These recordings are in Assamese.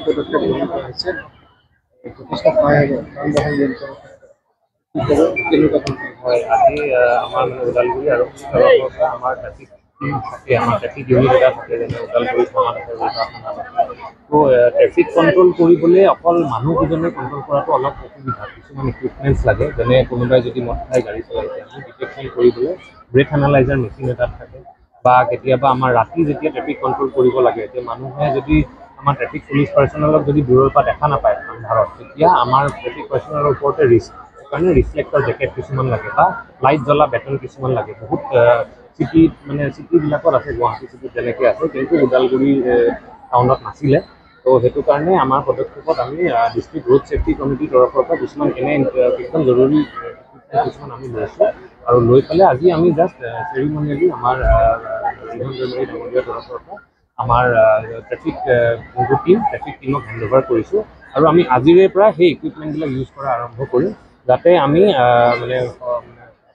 পদক্ষেপ গ্ৰহণ কৰা হয়েছে যথেষ্ট সহায় হবে যানবাহন নিয়ন্ত্ৰণ হয় আজি আমাৰ মানে ওদালগুৰি আৰু তৰফৰ পৰা আমাৰ ট্ৰেফিক টিম থাকে আমাৰ ট্ৰেফিক ইউনিট এটা থাকে যেনে ওদালগুৰি থানাত আছে ৰোজা থানাত আছে তো ট্ৰেফিক কণ্ট্ৰল কৰিবলৈ অকল মানুহকেইজনে কণ্ট্ৰল কৰাটো অলপ অসুবিধা কিছুমান ইকুইপমেণ্টছ লাগে যেনে কোনোবাই যদি মদ খাই গাড়ী চলাইছে আমি ডিটেকশ্যন কৰিবলৈ ব্ৰেথ এনালাইজাৰ মেচিন এটাত থাকে বা কেতিয়াবা আমাৰ ৰাতি যেতিয়া ট্ৰেফিক কণ্ট্ৰল কৰিব লাগে এতিয়া মানুহে যদি আমাৰ ট্ৰেফিক পুলিচ পাৰ্চনেলক যদি দূৰৰ পৰা দেখা নাপায় আন্ধাৰত তেতিয়া আমাৰ ট্ৰেফিক পাৰ্চনেলৰ ওপৰতে ৰিস্ক সেইকাৰণে ৰিফ্লেক্টৰ জেকেট কিছুমান লাগে বা লাইট জ্বলা বেটন কিছুমান লাগে বহুত চিটিত মানে চিটিবিলাকত আছে গুৱাহাটী চিটিত যেনেকৈ আছে কিন্তু ওদালগুৰি টাউনত নাছিলে তো সেইটো কাৰণে আমাৰ পদক্ষেপত আমি ডিষ্ট্ৰিক্ট ৰোড ছেফটি কমিটিৰ তৰফৰ পৰা কিছুমান এনে একদম জৰুৰী কিছুমান আমি লৈছোঁ আৰু লৈ পেলাই আজি আমি জাষ্ট চেৰিমনিয়েলি আমাৰ ৰিজন জনৰী ডাঙৰীয়াৰ তৰফৰ পৰা আমাৰ ট্ৰেফিক ট্ৰেফিক টিমক হেণ্ড অভাৰ কৰিছোঁ আৰু আমি আজিৰে পৰা সেই ইকুইপমেণ্টবিলাক ইউজ কৰা আৰম্ভ কৰিম যাতে আমি মানে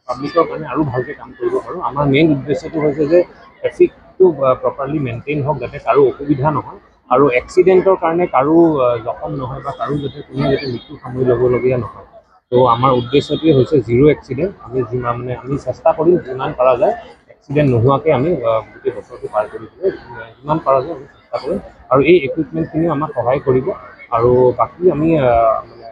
পাব্লিকৰ কাৰণে আৰু ভালকৈ কাম কৰিব পাৰোঁ আমাৰ মেইন উদ্দেশ্যটো হৈছে যে ট্ৰেফিকটো প্ৰপাৰলি মেইনটেইন হওক যাতে কাৰো অসুবিধা নহয় আৰু এক্সিডেণ্টৰ কাৰণে কাৰো জখম নহয় বা কাৰো যাতে কোনো যাতে মৃত্যু সামৰি ল'বলগীয়া নহয় তো আমাৰ উদ্দেশ্যটোৱে হৈছে জিৰ' এক্সিডেণ্ট আমি আমি চেষ্টা কৰিম যিমান পৰা যায় এক্সিডেণ্ট নোহোৱাকৈ আমি গোটেই বছৰটো পাৰ কৰিবলৈ যিমান পৰা যায় আমি চেষ্টা কৰিম আৰু এই ইকুইপমেণ্টখিনিও আমাক সহায় কৰিব আৰু বাকী আমি মানে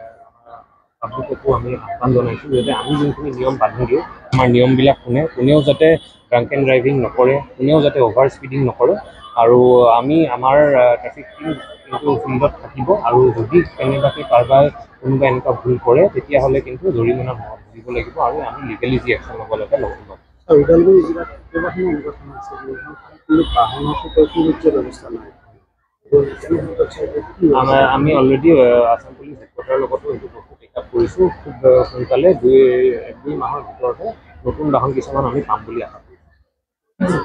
পাব্লিককো আমি আহ্বান জনাইছোঁ যাতে আমি যোনখিনি নিয়ম বান্ধি দিওঁ আমাৰ নিয়মবিলাক শুনে কোনেও যাতে ড্ৰাংক এণ্ড ড্ৰাইভিং নকৰে কোনেও যাতে অভাৰ স্পীডিং নকৰে আৰু আমি আমাৰ ট্ৰেফিক টিম কিন্তু ফিল্ডত থাকিব আৰু যদি কেনেবাকৈ কাৰোবাৰ কোনোবা এনেকুৱা ভুল কৰে তেতিয়াহ'লে কিন্তু জৰিমনা ভৰিব লাগিব আৰু আমি লিগেলি যি একশ্যন ল'ব লাগে ল'ব লাগিব ওদালগুৰি জিলাত কেইবাখনো এনেকুৱা থানা আছে কোনো বাহনৰ সুৰক্ষা ব্যৱস্থা নাই আমি অলৰেডি আছাম পুলিচ হেডকোৱাৰ্টাৰৰ লগতো এইটো বস্তু টেক আপ কৰিছোঁ খুব সোনকালে এক দুই মাহৰ ভিতৰতে নতুন বাহন কিছুমান আমি পাম বুলি আশা কৰিছোঁ